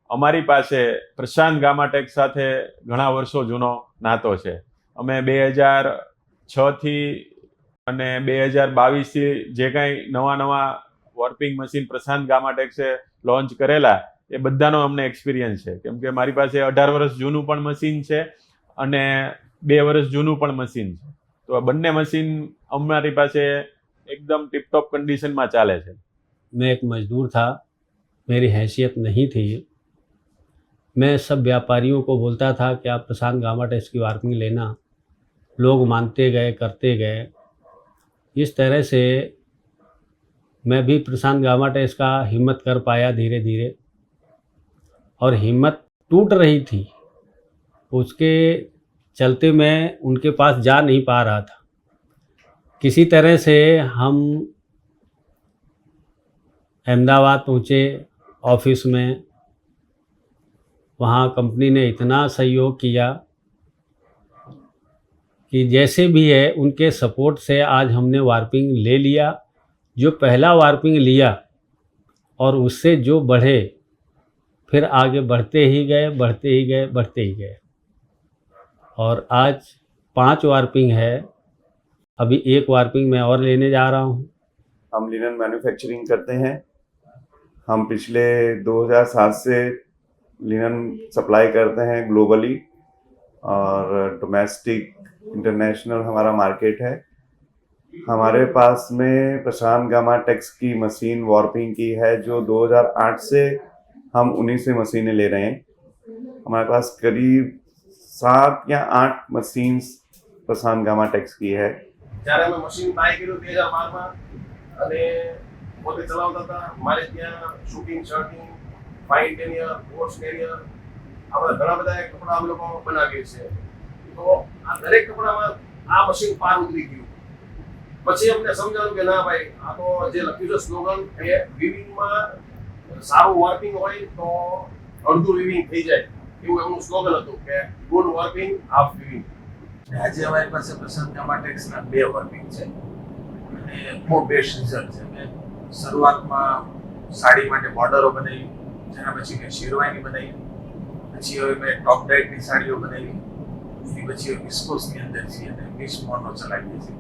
અમારી પાસે પ્રશાંત ગામાટેક સાથે ઘણા વર્ષો જૂનો નાતો છે. અમે 2006થી અને 2022થી જે કાંઈ નવા વોર્પિંગ મશીન પ્રશાંત ગામાટેક્સે લોન્ચ કરેલા એ બધાનો અમને એક્સપિરિયન્સ છે. કેમ કે મારી પાસે 18 વર્ષ જૂનું પણ મશીન છે અને 2 વર્ષ જૂનું પણ મશીન છે. તો આ બંને મશીન અમારી પાસે एकदम टिप टॉप कंडीशन में चाले थे। मैं एक मजदूर था, मेरी हैसियत नहीं थी। मैं सब व्यापारियों को बोलता था कि आप प्रशांत गामाटेक्स की वार्पिंग लेना। लोग मानते गए, करते गए। इस तरह से मैं भी प्रशांत गामाटेक्स का हिम्मत कर पाया धीरे धीरे, और हिम्मत टूट रही थी, उसके चलते मैं उनके पास जा नहीं पा रहा था। किसी तरह से हम अहमदाबाद पहुँचे ऑफिस में। वहाँ कंपनी ने इतना सहयोग किया कि जैसे भी है उनके सपोर्ट से आज हमने वार्पिंग ले लिया। जो पहला वार्पिंग लिया और उससे जो बढ़े, फिर आगे बढ़ते ही गए, बढ़ते ही गए, बढ़ते ही गए, और आज 5 वार्पिंग है। अभी 1 वार्पिंग मैं और लेने जा रहा हूँ। हम लिनन मैन्युफैक्चरिंग करते हैं। हम पिछले 2007 से लिनन सप्लाई करते हैं ग्लोबली, और डोमेस्टिक इंटरनेशनल हमारा मार्केट है। हमारे पास में प्रशांत गामाटेक्स की मशीन वॉर्पिंग की है, जो 2008 से हम उन्हीं से मशीनें ले रहे हैं। हमारे पास करीब 7 या 8 मशीन प्रशांत गामाटेक्स की है। જ્યારે અમે મશીન બાય કર્યું 2012માં અને પોતે ચલાવતા હતા, મારે ત્યાં શૂટિંગ શર્ટિંગ ફાઇન ટેનિયર પોસ્ટ ટેનિયર આ બધા ઘણા બધા કપડા અમે લોકો બનાવીએ છીએ. તો આ દરેક કપડામાં આ મશીન પાર ઉતરી ગયું. પછી અમને સમજાયું કે ના ભાઈ, આ તો જે લખ્યું છે સ્લોગન એ વિવિંગમાં સારું વર્કિંગ હોય તો અડધું વિવિંગ થઈ જાય, એવું એમનું સ્લોગન હતું કે ગુડ વર્કિંગ હાફ વિવિંગ. આજે અમારી પાસે પ્રશાંત ગામાટેક્સના 2 વર્કિંગ છે અને બહુ બેસ્ટ રિઝલ્ટ છે. મેં શરૂઆતમાં સાડી માટે બોર્ડરો બનાવી, જેના પછી મેં શેરવાની બનાવી, પછી હવે મેં ટોપ ડાઇટની સાડીઓ બનાવી, એની પછી વિસ્કોસની અંદર છે અને મિસ મોનો ચલાવીએ છીએ.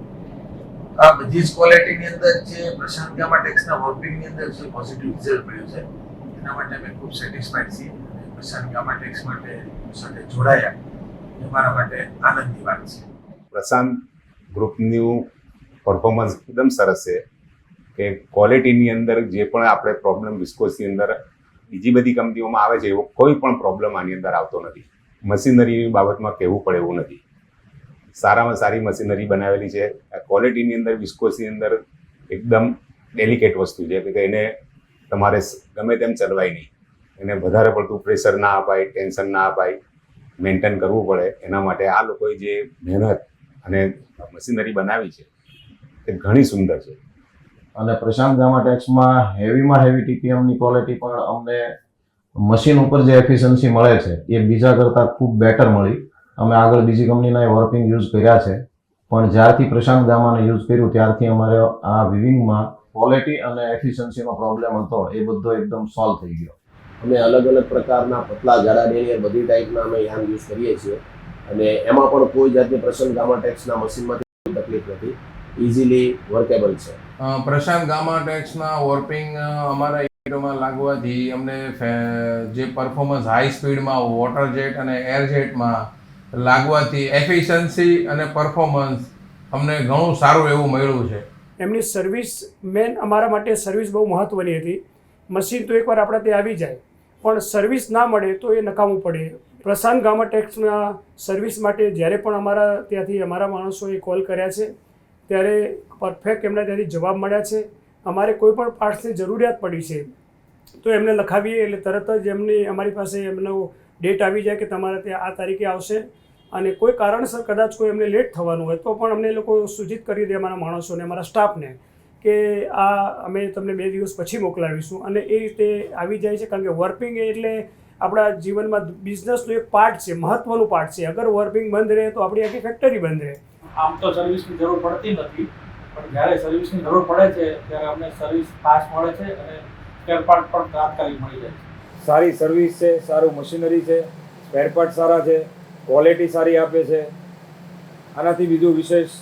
આ બધી જ ક્વોલિટીની અંદર જે પ્રશાંત ગામાટેક્સના વર્કિંગની અંદર જે પોઝિટિવ રિઝલ્ટ મળ્યું છે, એના માટે અમે ખૂબ સેટિસ્ફાઈડ છીએ. અને પ્રશાંત ગામાટેક્સ માટે સાથે જોડાયા અમારા માટે આનંદની વાત છે. પ્રશાંત ગ્રુપનું પરફોર્મન્સ એકદમ સરસ છે કે ક્વોલિટીની અંદર જે પણ આપણે પ્રોબ્લેમ વિસ્કોસની અંદર બીજી બધી કંપનીઓમાં આવે છે, એવો કોઈ પણ પ્રોબ્લેમ આની અંદર આવતો નથી. મશીનરીની બાબતમાં કહેવું પડે એવું નથી. સારામાં સારી મશીનરી બનાવેલી છે. આ ક્વોલિટીની અંદર વિસ્કોસની અંદર એકદમ ડેલિકેટ વસ્તુ છે કે એને તમારે ગમે તેમ ચલવાય નહીં, એને વધારે પડતું પ્રેશર ના અપાય, ટેન્શન ના અપાય, મેન્ટેન કરવું પડે. એના માટે આ લોકોએ જે મહેનત અને મશીનરી બનાવી છે એ ઘણી સુંદર છે. અને પ્રશાંત ગામાટેક્સમાં હેવીમાં હેવી ટીપીએમની ક્વોલિટી પણ અમને મશીન ઉપર જે એફિશિયન્સી મળે છે એ બીજા કરતાં ખૂબ બેટર મળી. અમે આગળ બીજી કંપનીના વર્કિંગ યુઝ કર્યા છે, પણ જ્યારથી પ્રશાંત ગામાને યુઝ કર્યું ત્યારથી અમારે આ વિવિંગમાં ક્વોલિટી અને એફિશિયન્સીનો પ્રોબ્લેમ હતો એ બધો એકદમ સોલ્વ થઈ ગયો. અમે અલગ અલગ પ્રકારના પતલા જાડા ડેનિયર બધી ટાઈપના અમે યાન યુઝ કરીએ છીએ, અને એમાં પણ કોઈ જાતની પ્રશાંત ગામાટેક્સના મશીનમાંથી તકલીફ નથી, ઇઝીલી વર્કેબલ છે. પ્રશાંત ગામાટેક્સના વોર્પિંગ અમારા એરિયામાં લાગવાથી અમને જે પરફોર્મન્સ હાઈ સ્પીડમાં વોટર જેટ અને એર જેટમાં લાગવાથી એફિશિયન્સી અને પરફોર્મન્સ અમને ઘણું સારું એવું મળ્યું છે. એમની સર્વિસ મેન અમારા માટે સર્વિસ બહુ મહત્ત્વની હતી. મશીન તો એકવાર આપણા ત્યાં આવી જાય, પણ સર્વિસ ના મળે તો એ નકામું પડે. પ્રશાંત ગામાટેક્સના સર્વિસ માટે જ્યારે પણ અમારા ત્યાંથી અમારા માણસોએ કોલ કર્યા છે ત્યારે પરફેક્ટ એમના ત્યાંથી જવાબ મળ્યા છે. અમારે કોઈ પણ પાર્ટ્સની જરૂરિયાત પડી છે તો એમને લખાવીએ એટલે તરત જ એમની અમારી પાસે એમનો ડેટ આવી જાય કે તમારે ત્યાં આ તારીખે આવશે. અને કોઈ કારણસર કદાચ કોઈ એમને લેટ થવાનું હોય તો પણ અમને લોકો સૂચિત કરી દે અમારા માણસોને, અમારા સ્ટાફને, કે આ અમે તમને 2 દિવસ પછી મોકલાવીશું. અને એ રીતે આવી જાય છે, કારણ કે વર્કિંગ એટલે આપણા જીવનમાં બિઝનેસનો એક પાર્ટ છે, મહત્ત્વનું પાર્ટ છે. અગર વર્કિંગ બંધ રહે તો આપણી આખી ફેક્ટરી બંધ રહે. આમ તો સર્વિસની જરૂર પડતી નથી, પણ જ્યારે સર્વિસની જરૂર પડે છે ત્યારે અમને સર્વિસ ફાસ્ટ મળે છે અને સ્પેર પાર્ટ પણ તાત્કાલિક મળી જાય છે. સારી સર્વિસ છે, સારું મશીનરી છે, સ્પેર પાર્ટ સારા છે, ક્વોલિટી સારી આપે છે. આનાથી બીજું વિશેષ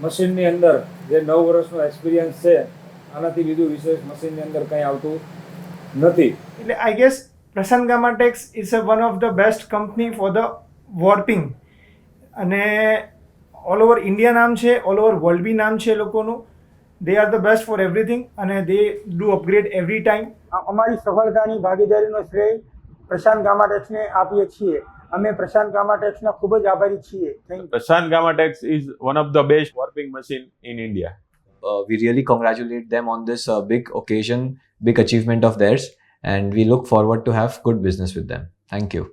મશીનની અંદર જે 9 વર્ષનો એક્સપિરિયન્સ છે, આનાથી બીજું વિશેષ મશીનની અંદર કંઈ આવતું નથી. એટલે I guess Prashant Gamatex is one of the best company for the warping, અને ઓલ ઓવર ઇન્ડિયા નામ છે, ઓલ ઓવર વર્લ્ડ બી નામ છે લોકોનું. They are the best for everything અને they do upgrade every time. અમારી સફળતાની ભાગીદારીનો શ્રેય પ્રશાંત ગામાટેક્સને આપીએ છીએ. અમે પ્રશાંત ગામાટેક્સના ખૂબ જ આભારી છીએ. Thank you. Prashant Gamatex is one of the best warping machine in India. We really congratulate them on this big occasion, big achievement of theirs, and we look forward to have good business with them. Thank you.